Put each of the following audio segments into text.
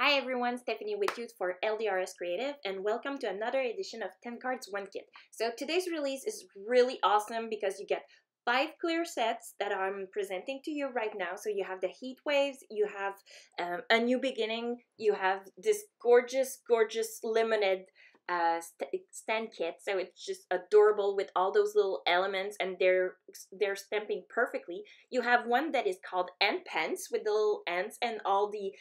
Hi everyone, Stephanie with you for LDRS Creative, and welcome to another edition of 10 Cards 1 Kit. So today's release is really awesome because you get 5 clear sets that I'm presenting to you right now. So you have the Heatwaves, you have A New Beginning, you have this gorgeous limited stand kit. So it's just adorable with all those little elements, and they're stamping perfectly. You have one that is called Ant Pants with the little ants and all the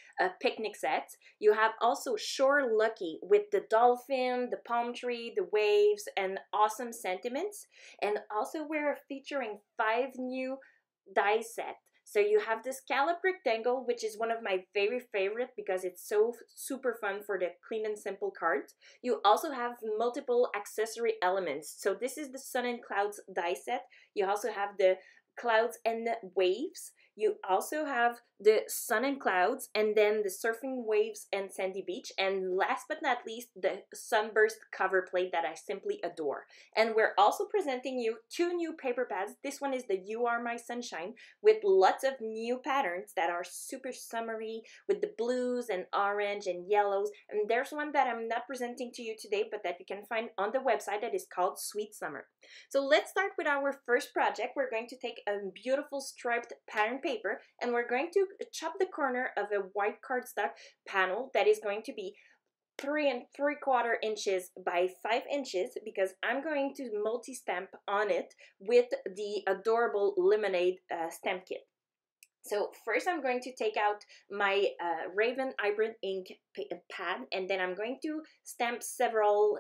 picnic sets. You have also Shore Lucky with the dolphin, the palm tree, the waves, and awesome sentiments. And also we're featuring 5 new die sets. So you have the Scalloped Rectangle, which is one of my very favorite because it's so super fun for the clean and simple cards. You also have multiple accessory elements. So this is the Sun and Clouds die set. You also have the Clouds and the Waves. You also have the Sun and Clouds, and then the Surfing Waves and Sandy Beach, and last but not least, the Sunburst cover plate that I simply adore. And we're also presenting you 2 new paper pads. This one is the You Are My Sunshine with lots of new patterns that are super summery with the blues and orange and yellows. And there's one that I'm not presenting to you today, but that you can find on the website that is called Sweet Summer. So let's start with our first project. We're going to take a beautiful striped pattern paper, and we're going to chop the corner of a white cardstock panel that is going to be 3 3/4 inches by 5 inches, because I'm going to multi-stamp on it with the adorable lemonade stamp kit. So first I'm going to take out my Raven Hybrid ink pad, and then I'm going to stamp several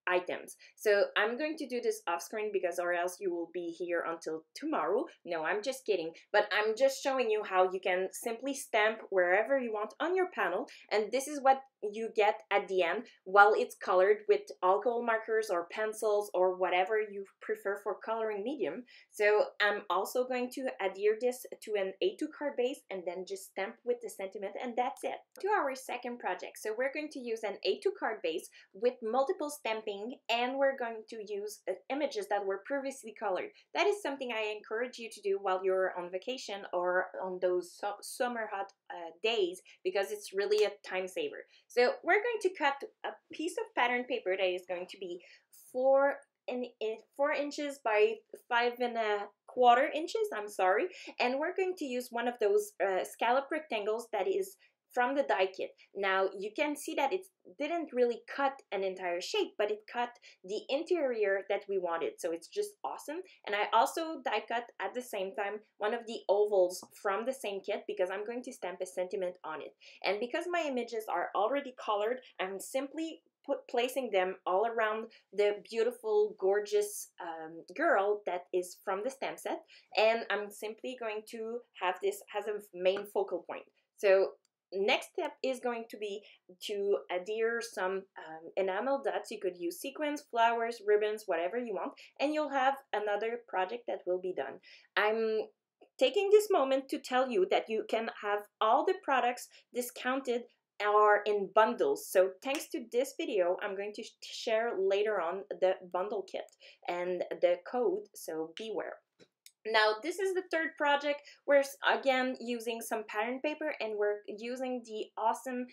items. So I'm going to do this off screen because or else you will be here until tomorrow. No, I'm just kidding, but I'm just showing you how you can simply stamp wherever you want on your panel, and this is what you get at the end while it's colored with alcohol markers or pencils or whatever you prefer for coloring medium. So I'm also going to adhere this to an A2 card base and then just stamp with the sentiment, and that's it. To our second project, so we're going to use an A2 card base with multiple stamping, and we're going to use images that were previously colored. That is something I encourage you to do while you're on vacation or on those summer hot days, because it's really a time saver. So we're going to cut a piece of pattern paper that is going to be 4 inches by 5 1/4 inches, I'm sorry, and we're going to use one of those scallop rectangles that is from the die kit. Now you can see that it didn't really cut an entire shape, but it cut the interior that we wanted, so it's just awesome. And I also die cut at the same time one of the ovals from the same kit because I'm going to stamp a sentiment on it. And because my images are already colored, I'm simply placing them all around the beautiful, gorgeous girl that is from the stamp set, and I'm simply going to have this as a main focal point. So next step is going to be to adhere some enamel dots. You could use sequins, flowers, ribbons, whatever you want, and you'll have another project that will be done. I'm taking this moment to tell you that you can have all the products discounted or in bundles. So thanks to this video, I'm going to share later on the bundle kit and the code, so beware. Now this is the third project. We're again using some pattern paper, and we're using the awesome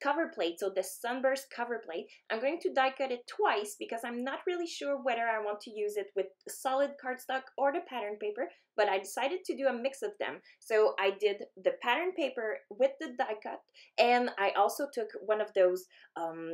cover plate, so the Sunburst cover plate. I'm going to die cut it twice because I'm not really sure whether I want to use it with solid cardstock or the pattern paper, but I decided to do a mix of them. So I did the pattern paper with the die cut, and I also took one of those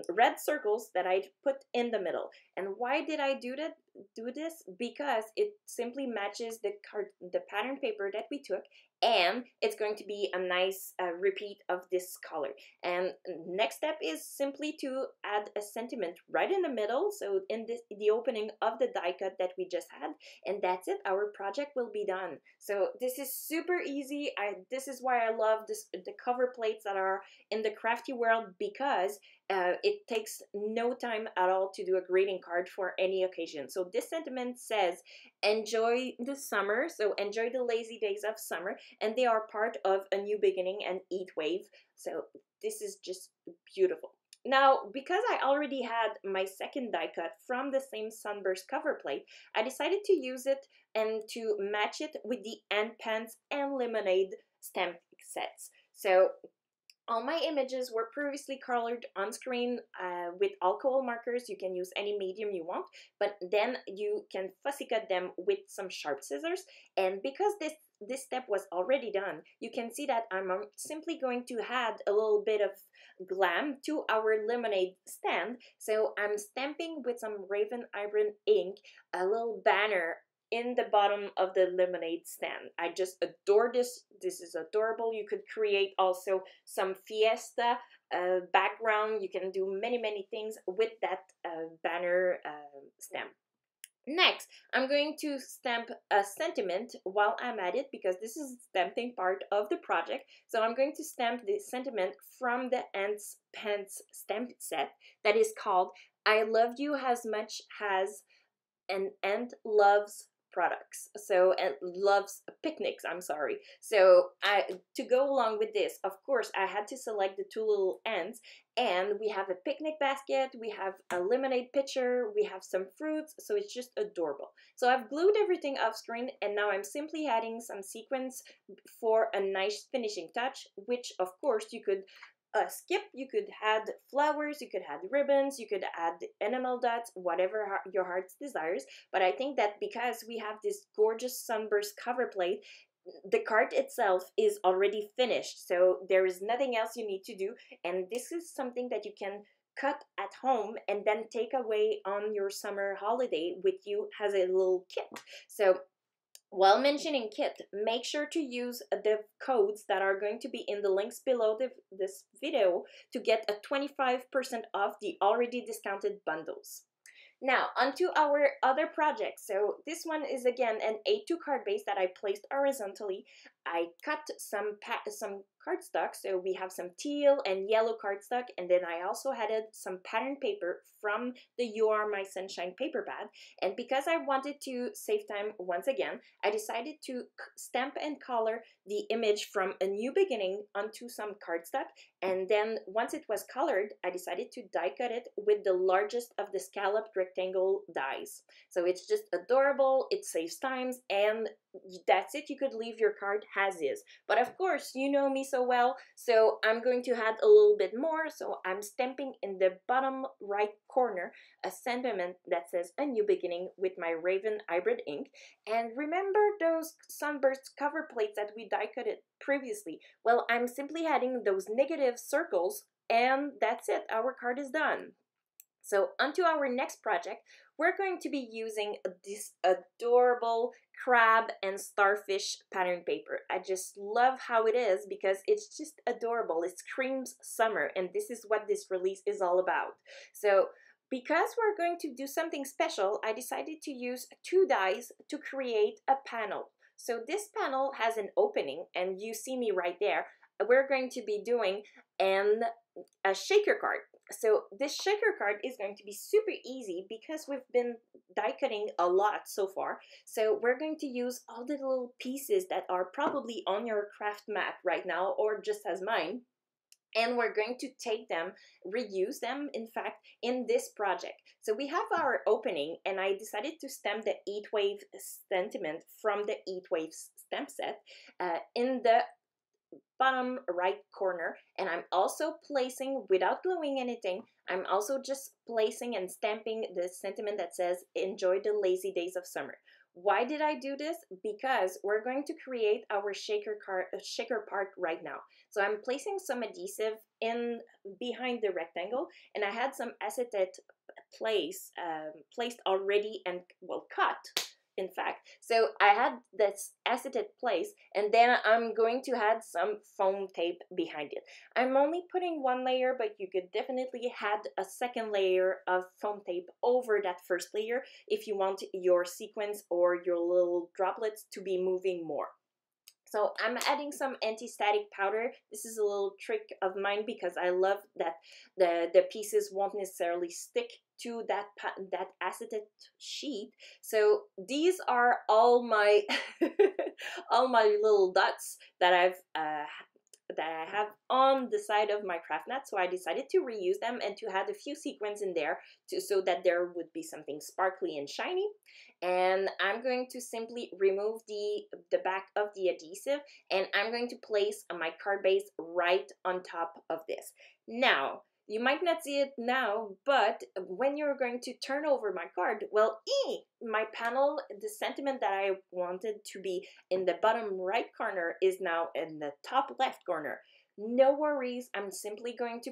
red circles that I put in the middle. And why did I do this? Because it simply matches the pattern paper that we took, and it's going to be a nice repeat of this color. And next step is simply to add a sentiment right in the middle, so in the opening of the die cut that we just had, and that's it. Our project will be done. So this is super easy. This is why I love the cover plates that are in the crafty world, because it takes no time at all to do a greeting card for any occasion. So this sentiment says, enjoy the summer, so enjoy the lazy days of summer, and they are part of A New Beginning and Heatwave. So this is just beautiful. Now, because I already had my second die cut from the same Sunburst cover plate, I decided to use it and to match it with the Ant Pants and Lemonade stamp sets. So All my images were previously colored on screen with alcohol markers. You can use any medium you want, but then you can fussy cut them with some sharp scissors. And because this step was already done, you can see that I'm simply going to add a little bit of glam to our lemonade stand. So I'm stamping with some Raven Iron ink a little banner in the bottom of the lemonade stand. I just adore this. This is adorable. You could create also some fiesta background. You can do many things with that banner stamp. Next, I'm going to stamp a sentiment while I'm at it, because this is the stamping part of the project. So I'm going to stamp the sentiment from the Ants Pants stamp set that is called "I love you as much as an ant loves products." So, and loves picnics, I'm sorry. So to go along with this, of course, I had to select the two little ants, and we have a picnic basket, we have a lemonade pitcher, we have some fruits, so it's just adorable. So I've glued everything off screen, and now I'm simply adding some sequins for a nice finishing touch, which of course you could skip. You could add flowers, you could add ribbons, you could add enamel dots, whatever your heart's desires. But I think that because we have this gorgeous Sunburst cover plate, the card itself is already finished, so there is nothing else you need to do, and this is something that you can cut at home and then take away on your summer holiday with you as a little kit. So while mentioning kit, make sure to use the codes that are going to be in the links below this video to get a 25% off the already discounted bundles. Now, onto our other project. So this one is again an A2 card base that I placed horizontally. I cut some cardstock, so we have some teal and yellow cardstock, and then I also added some pattern paper from the You Are My Sunshine paper pad. And because I wanted to save time once again, I decided to stamp and color the image from A New Beginning onto some cardstock, and then once it was colored, I decided to die cut it with the largest of the Scalloped Rectangle dies. So it's just adorable, it saves times, and that's it. You could leave your card as is. But of course, you know me so well, so I'm going to add a little bit more. So I'm stamping in the bottom right corner a sentiment that says "A New Beginning" with my Raven Hybrid ink. And remember those Sunburst cover plates that we die cut it previously? Well, I'm simply adding those negative circles, and that's it. Our card is done. So onto our next project, we're going to be using this adorable crab and starfish pattern paper. I just love how it is because it's just adorable. It screams summer, and this is what this release is all about. So because we're going to do something special, I decided to use two dies to create a panel. So this panel has an opening, and you see me right there. We're going to be doing a shaker card. So this shaker card is going to be super easy because we've been die cutting a lot so far. So we're going to use all the little pieces that are probably on your craft mat right now, or just as mine, and we're going to take them, reuse them, in fact, in this project. So we have our opening, and I decided to stamp the Heatwave sentiment from the Heatwave stamp set in the bottom right corner, and I'm also placing, without gluing anything, I'm also just placing and stamping the sentiment that says "Enjoy the lazy days of summer." Why did I do this? Because we're going to create our shaker part right now. So I'm placing some adhesive in behind the rectangle, and I had some acetate placed already and, well, cut, in fact. So I had this acetate place, and then I'm going to add some foam tape behind it. I'm only putting one layer, but you could definitely add a second layer of foam tape over that first layer if you want your sequence or your little droplets to be moving more. So I'm adding some anti-static powder. This is a little trick of mine because I love that the pieces won't necessarily stick to that acetate sheet. So these are all my all my little dots that I've that I have on the side of my craft mat, so I decided to reuse them and to add a few sequins in there so that there would be something sparkly and shiny. And I'm going to simply remove the back of the adhesive, and I'm going to place my card base right on top of this. Now, you might not see it now, but when you're going to turn over my card, well, my panel, the sentiment that I wanted to be in the bottom right corner is now in the top left corner. No worries, I'm simply going to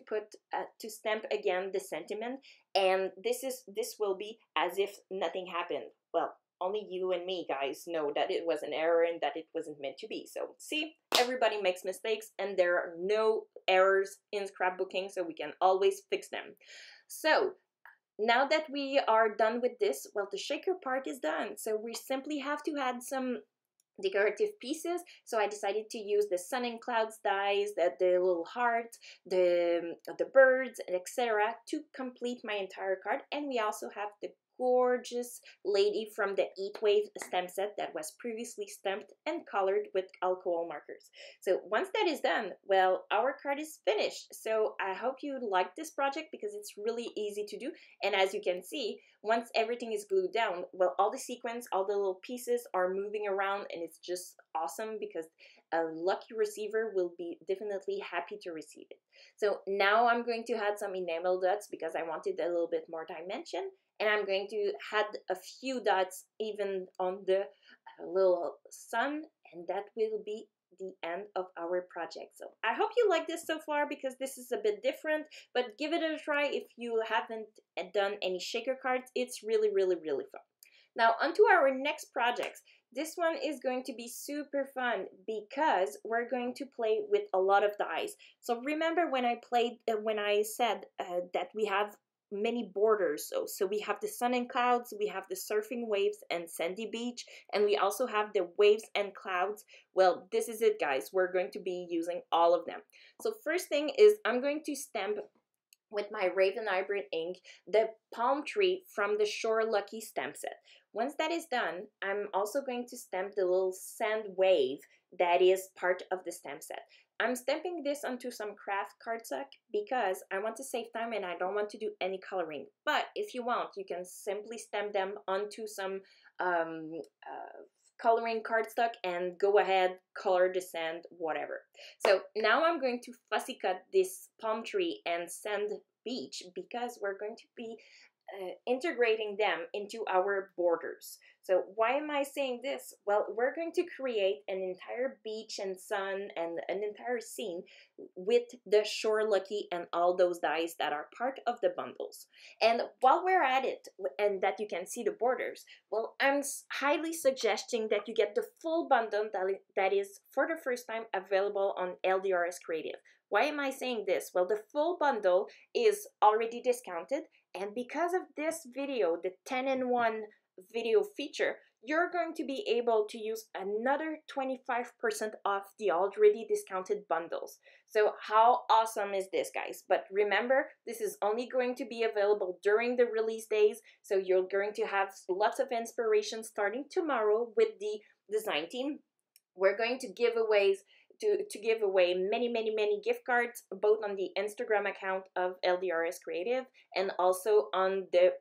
to stamp again the sentiment, and this will be as if nothing happened. Well, only you and me, guys, know that it was an error and that it wasn't meant to be. So see, everybody makes mistakes, and there are no errors in scrapbooking, so we can always fix them. So now that we are done with this, well, the shaker part is done. So we simply have to add some decorative pieces. So I decided to use the sun and clouds dies, the little hearts, the birds, etc. to complete my entire card. And we also have the gorgeous lady from the Heatwave stamp set that was previously stamped and colored with alcohol markers. So once that is done, well, our card is finished. So I hope you like this project because it's really easy to do. And as you can see, once everything is glued down, well, all the sequins, all the little pieces are moving around, and it's just awesome because a lucky receiver will be definitely happy to receive it. So now I'm going to add some enamel dots because I wanted a little bit more dimension. And I'm going to add a few dots even on the little sun, and that will be the end of our project. So I hope you like this so far because this is a bit different, but give it a try if you haven't done any shaker cards. It's really, really, really fun. Now onto our next projects. This one is going to be super fun because we're going to play with a lot of dies. So remember when I said that we have many borders. So we have the sun and clouds, we have the surfing waves and sandy beach, and we also have the waves and clouds. Well, this is it, guys. We're going to be using all of them. So first thing is I'm going to stamp with my Raven Hybrid ink the palm tree from the Shore Lucky stamp set. Once that is done, I'm also going to stamp the little sand wave that is part of the stamp set. I'm stamping this onto some craft cardstock because I want to save time and I don't want to do any coloring. But if you want, you can simply stamp them onto some coloring cardstock and go ahead, color the sand, whatever. So now I'm going to fussy cut this palm tree and sand beach because we're going to be integrating them into our borders. So why am I saying this? Well, we're going to create an entire beach and sun and an entire scene with the Shore Lucky and all those dies that are part of the bundles. And while we're at it, and that you can see the borders, well, I'm highly suggesting that you get the full bundle that is for the first time available on LDRS Creative. Why am I saying this? Well, the full bundle is already discounted, and because of this video, the 10-in-1 video feature, you're going to be able to use another 25% off the already discounted bundles. So how awesome is this, guys? But remember, this is only going to be available during the release days, so you're going to have lots of inspiration starting tomorrow with the design team. We're going to give away many gift cards, both on the Instagram account of LDRS Creative and also on the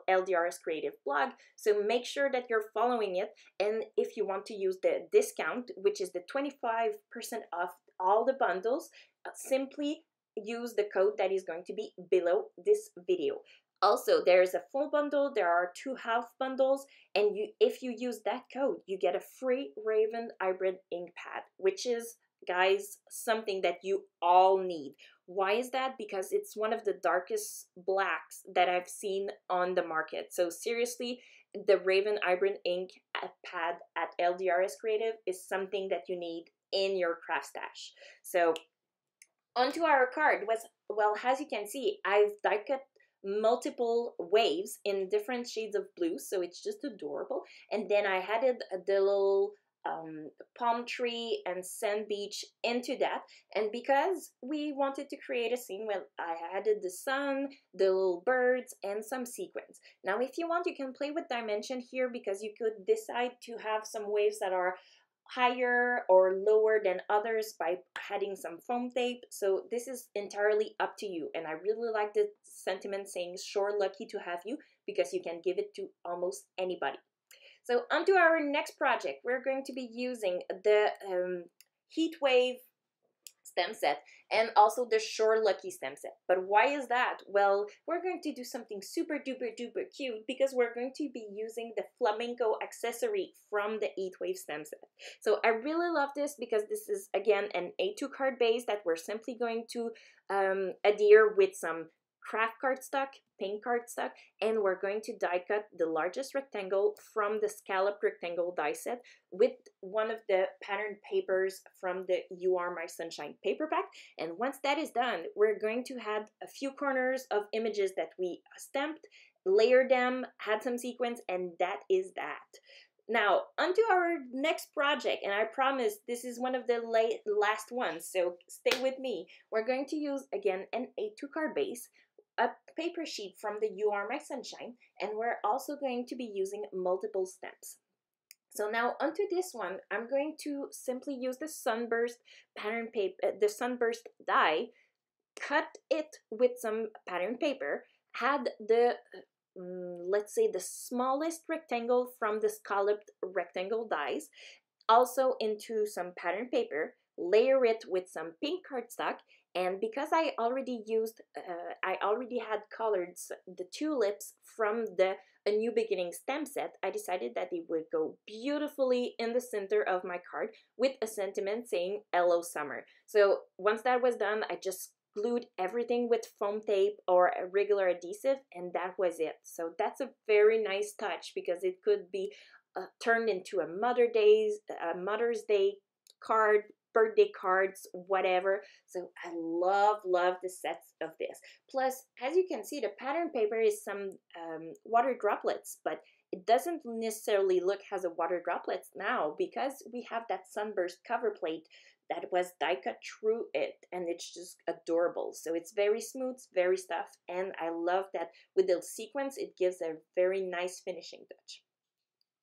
LDRS Creative blog. So make sure that you're following it. And if you want to use the discount, which is the 25% off all the bundles, simply use the code that is going to be below this video. Also, there's a full bundle, there are 2 half bundles, and if you use that code, you get a free Raven Hybrid ink pad, which is, guys, something that you all need. Why is that? Because it's one of the darkest blacks that I've seen on the market. So seriously, the Raven Hybrid ink pad at LDRS Creative is something that you need in your craft stash. So onto our card. Well, as you can see, I've die cut multiple waves in different shades of blue, so it's just adorable. And then I added the little palm tree and sand beach into that, and because we wanted to create a scene, well, I added the sun, the little birds, and some sequins. Now if you want, you can play with dimension here because you could decide to have some waves that are higher or lower than others by adding some foam tape. So this is entirely up to you. And I really like the sentiment saying, sure, lucky to have you, because you can give it to almost anybody. So onto our next project. We're going to be using the Heatwave stem set and also the Sure Lucky stem set. But why is that? Well, we're going to do something super duper duper cute because we're going to be using the flamenco accessory from the Heatwave stem set. So I really love this because this is again an A2 card base that we're simply going to adhere with some craft cardstock, pink cardstock, and we're going to die cut the largest rectangle from the Scalloped Rectangle die set with one of the pattern papers from the You Are My Sunshine paperback. And once that is done, we're going to add a few corners of images that we stamped, layer them, add some sequins, and that is that. Now, onto our next project, and I promise this is one of the last ones, so stay with me. We're going to use, again, an A2 card base, a paper sheet from the You Are My Sunshine, and we're also going to be using multiple stamps. So now onto this one, I'm going to simply use the Sunburst pattern paper, the Sunburst die, cut it with some pattern paper, add the let's say the smallest rectangle from the Scalloped Rectangle dies, also into some pattern paper, layer it with some pink cardstock, and because I already had colored the tulips from the A New Beginning stem set, I decided that it would go beautifully in the center of my card with a sentiment saying "Hello Summer." So once that was done, I just glued everything with foam tape or a regular adhesive, and that was it. So that's a very nice touch because it could be turned into a Mother's Day card, birthday cards, whatever. So I love the sets of this. Plus, as you can see, the pattern paper is some water droplets, but it doesn't necessarily look as a water droplets now because we have that Sunburst cover plate that was die cut through it, and it's just adorable. So it's very smooth, very stuffed, and I love that with the sequins it gives a very nice finishing touch.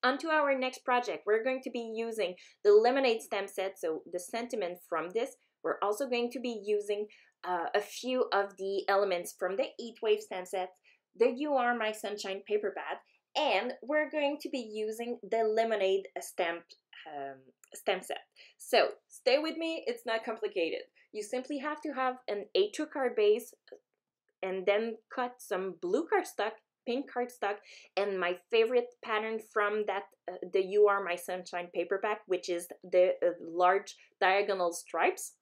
Onto our next project, we're going to be using the Lemonade stem set, so the sentiment from this. We're also going to be using a few of the elements from the Heatwave stem set, the You Are My Sunshine paper pad, and we're going to be using the Lemonade stem set. So stay with me, it's not complicated. You simply have to have an A2 card base and then cut some blue cardstock, pink cardstock, and my favorite pattern from that, the You Are My Sunshine paperback, which is the large diagonal stripes.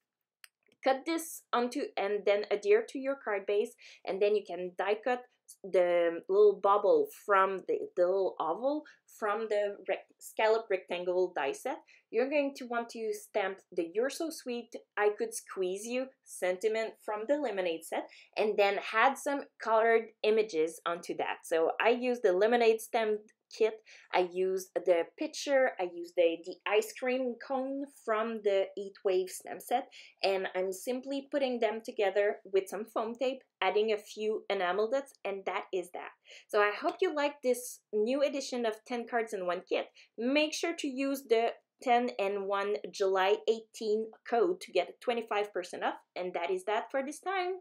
Cut this onto and then adhere to your card base, and then you can die cut the little bubble from the little oval from the Scalloped Rectangle die set. You're going to want to stamp the You're So Sweet, I Could Squeeze You sentiment from the Lemonade set, and then add some colored images onto that. So I use the Lemonade stem kit, I used the picture, I used the ice cream cone from the Heatwave stem set, and I'm simply putting them together with some foam tape, adding a few enamel dots, and that is that. So I hope you like this new edition of 10 cards in one kit. Make sure to use the 10 and 1 July 18 code to get 25% off, and that is that for this time.